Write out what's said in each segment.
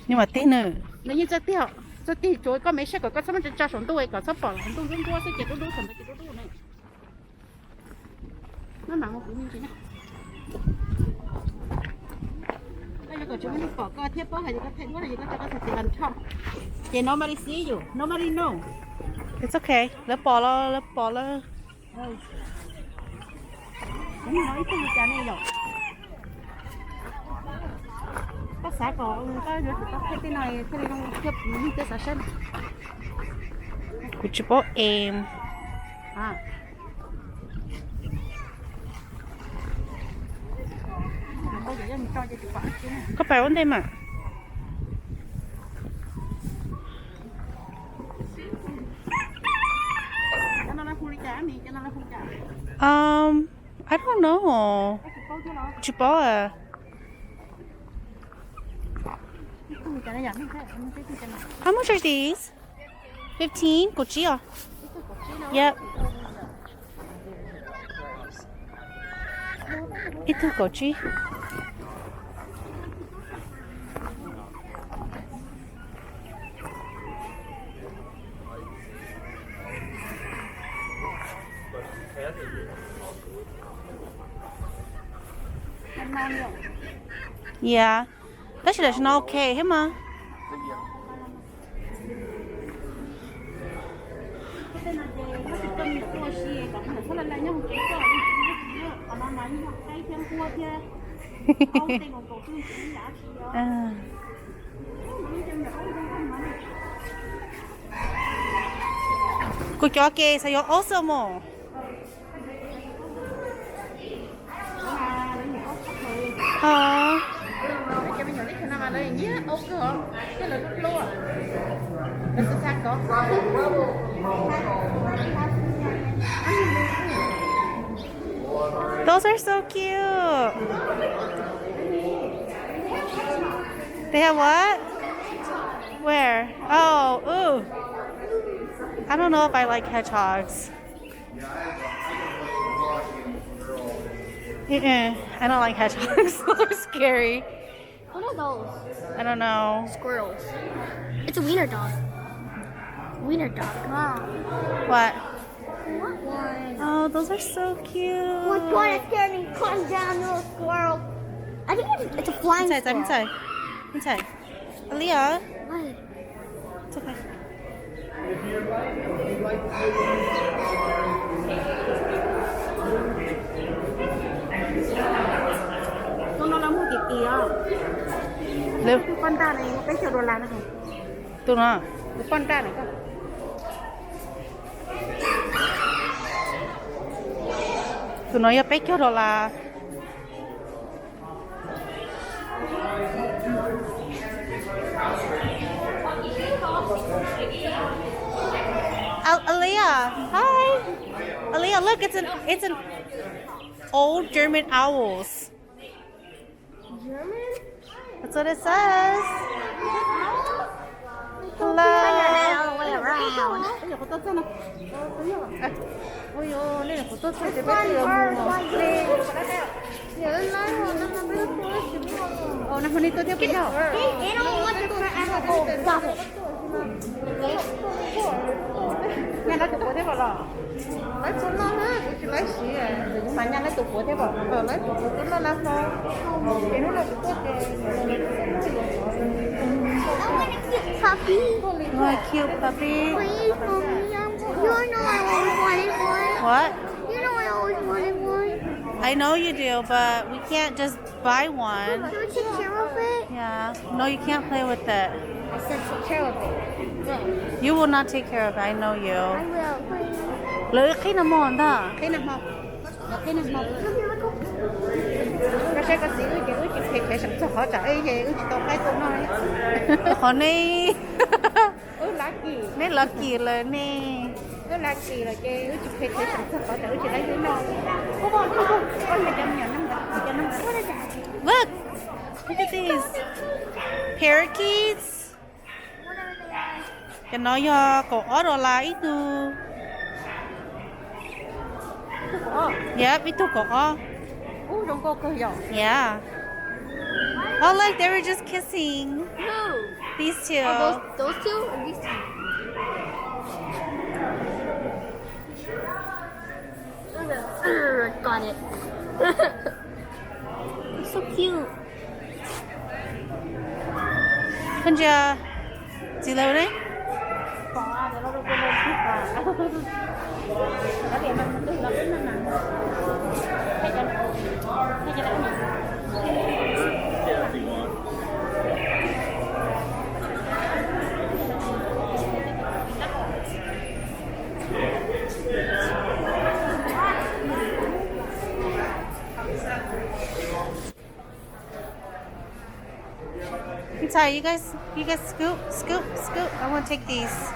Nhưng mà tin nữa. nếu như cho tiêu cho tiêu chuối có mấy xe có sao mình cho sống đuôi có sao bỏ sống đuôi luôn qua sẽ chết đuôi thằng nó chết đuôi này nó nặng một cũng như thế này đây là có chúng mình bỏ coi thiết bỏ hay có thêm có gì có cho có thể tiền trong chị nobody see you nobody know It's okay. Lớp bỏ lo. Đúng nói cái gì này rồi có xã có rồi có cái này không chụp những cái xã sinh Của chị bỏ em. à Có phải vấn đề mà. I don't know. Chị bỏ à? How much are these? 15? Của chị à? Yep. Ito của chị. Yeah. That's just not okay, hả mà? Cô cho kê sao yo also mo? Hả? cho mình nhỏ lấy cái nào mà lấy nhé ốc cơ hả cái là nó lúa mình sẽ sang có Those are so cute. They have what? Where? Oh, ooh. I don't know if I like hedgehogs. I don't like hedgehogs. They're scary. What are those? I don't know. Squirrels. It's a wiener dog. Wiener dog. Wow. What? What one? Oh, those are so cute. What's one is scared and comes down to a squirrel? I think it's a flying squirrel. Inside. Aaliyah. What? It's okay. nó là mua tiệp kìa Lưu. con ta này cái chiều đồ là này Tụi nó. con ta này cơ Tụi nó bé kêu đó là Aaliyah, hi. Aaliyah, look, it's an old German owls. German? That's what it says. Hello. All the way around. bây giờ có tốt không ôi ôi đây là có tốt thì One bây giờ bird, mua one bee. Yeah, it's nice one. That's a big ồ nó đi tôi theo cái nào They don't want the front animal double. nhà nó tụi thế bảo là lấy số nó hết chỉ lấy xí nhưng mà nhà nó tụi thế bảo lấy tụi nó là sao cái nó là tụi I want a cute puppy. Oh, a cute puppy. Please, mommy. You know I always wanted one. What? You know I always wanted one. I know you do, but we can't just buy one. Can we take care of it? Yeah. No, you can't play with it. I said take care of it. You will not take care of it. I know I you. will, please. Lỡ khi nào mòn ta? cái nào mọc cái nào mọc cái xe có xí cái chỉ phải sắm cho họ trả ấy về chỉ tao cái tao nói Khó này. lucky Mấy luckyเลยนี่ lucky là cái chỉ phải sắm cho họ trả chỉ lấy cái nào con mày chăm nhận năm What is that? Look. Look at these. Parakeets. Whatever they are. Cái nói do cổ đó là ít tu. Yep, itu cổ. don't go cơ dòng Yeah. Oh, look, they were just kissing. Who? These two. Oh, those two or these two? Got it. It's so cute. Con chưa? Chị lâu đấy. Có, để nó được lên chút vào. Đó thì mình cứ nó cứ nằm. Thay cho nó nằm. Sorry, you guys scoop. I want to take these.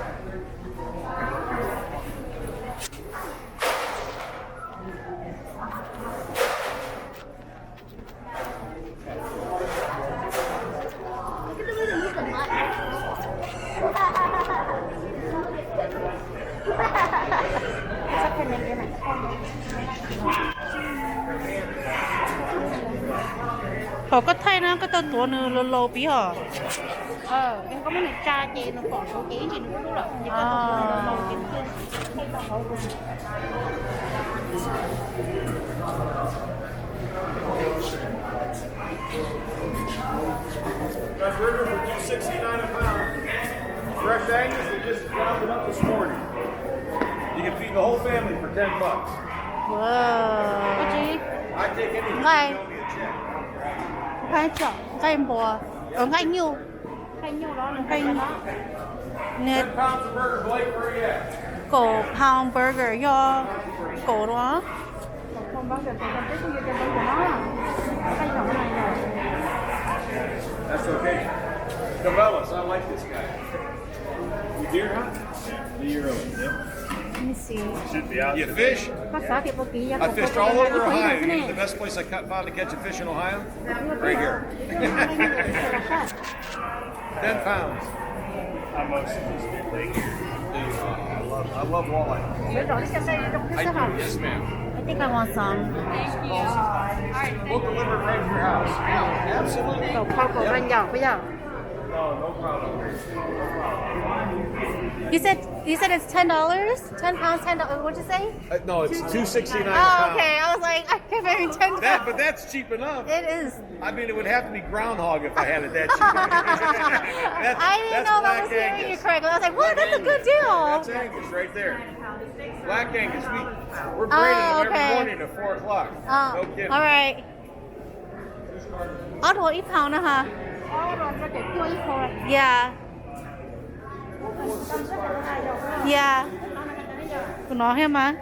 Họ có thay nó có tên tuổi nữa lâu lâu bí hả? Em có mấy này cha chị nó bỏ số kỹ chị nó cũng được. Chị có đầu kiếm tiền. Hay tao hậu cùng. Got burger for $2.69 a pound. Fresh Angus, they just ground it up this morning. You can feed the whole family for $10. Wow. Có chị? I take anything. Này. You me a check. Khai chợ, khai bò, ở ngay nhiêu, Hay nhiêu đó là khai hay đó. nè 10 pounds of burger, Blake, where are you at? cổ pound burger do cổ đó. Không bao giờ tôi biết như cái bánh của nó. Cái giọng này là That's okay. Cabela's, I like this guy. You deer hunt? Deer hunt, yep. Let me see. Should be out. You fish? có xã thì có kỹ. I fished all over Ohio. You know the best place I found to catch a fish in Ohio? Right here. 10 pounds. I mostly just do lake here. I love walleye. Để rồi xem đây trong cái I xã do, hội. yes ma'am. I think I want some. We'll deliver it right to your house. Absolutely. Đầu kho của anh giàu bây giờ. No, no problem. You said it's $10? 10 pounds, $10. What'd you say? No, it's $2.69 a Oh, pound. okay. I was like, I can't remember 10 pounds. But that's cheap enough. It is. I mean, it would have to be groundhog if I had it that cheap. I didn't know that was hearing you correctly. I was like, what? That's a good deal. That's Angus right there. Black Angus. We're grading them okay. every morning at 4 o'clock. No kidding. All right. เอาถั่วอีกเผานะคะ Có rồi nó để cuối thôi. Yeah. Yeah. Của nó hay mà.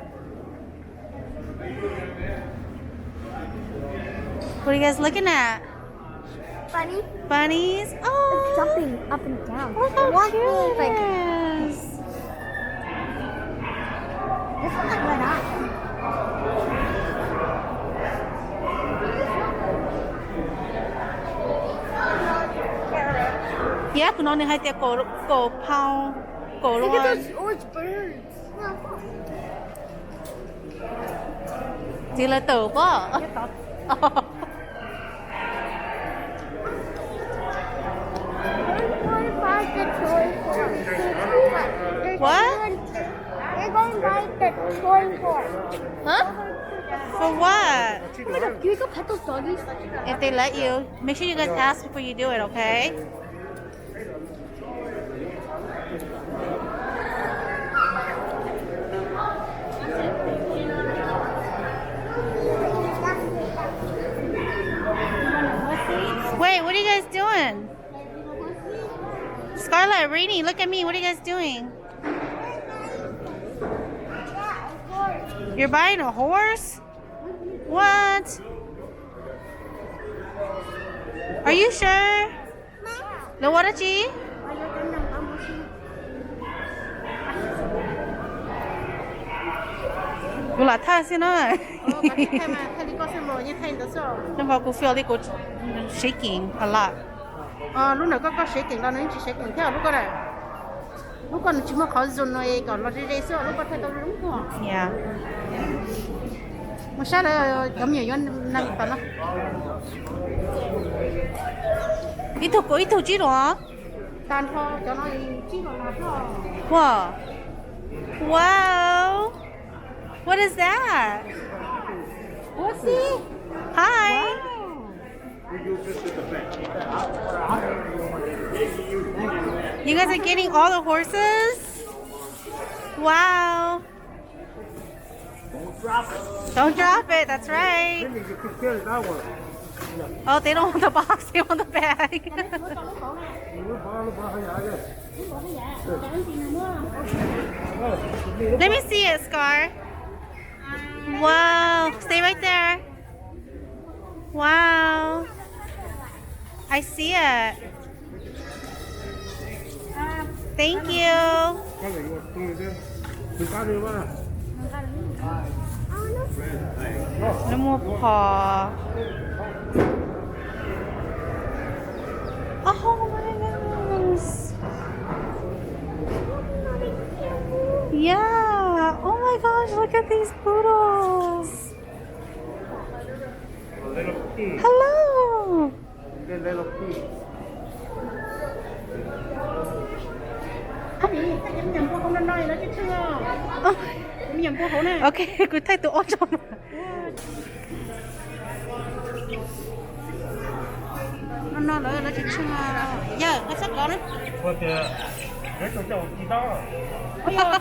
What are you guys looking at? Bunny. Bunnies? Oh. Jumping up and down. Look how One cute is like it is. this one like went up. Yeah, của nó này hay tiệt cổ pound cổ Look luôn. at those orange birds. Chị là tử quá. What? They're going by the toy store. Huh? For what? Oh my god, can we go pet those doggies? If they let you, make sure you guys ask before you do it, okay? Wait, what are you guys doing? Scarlett, Rainy, look at me. What are you guys doing? You're buying a horse? What? Are you sure? No, what did you? Cô là tha xin ơi. Thay có xem rồi như thay đó sao? Nhưng mà cô feel like cô shaking a lot. Lúc nào có sẽ kiện đó nó chỉ sẽ kiện theo lúc đó này. Lúc còn chỉ mà khó dùng rồi còn nó đi sao lúc có thay đâu đúng không? Yeah. Mà sao lại giống như năng tao nó? Ít thủ chứ đó. tan thôi cho nó chi vào nạp thôi. Whoa. Wow. What is that? What's it? Hi. You guys are getting all the horses? Wow. Don't drop it. That's right. Oh, they don't want the box. They want the bag. Let me see it, Scar. Wow. Stay right there. Wow. I see it. Thank you. Nó mua bò. Oh my goodness. Yeah. Oh my gosh, look at these poodles. Hello. Em nhầm con nó nói nó chứ chưa. Oh. Em nhầm con hổ này. Okay, cứ thay tụi ôm cho mà. Nó nói nó chứ chưa. Giờ nó sắp có đấy. But, cái chỗ đi đó. Ôi giời,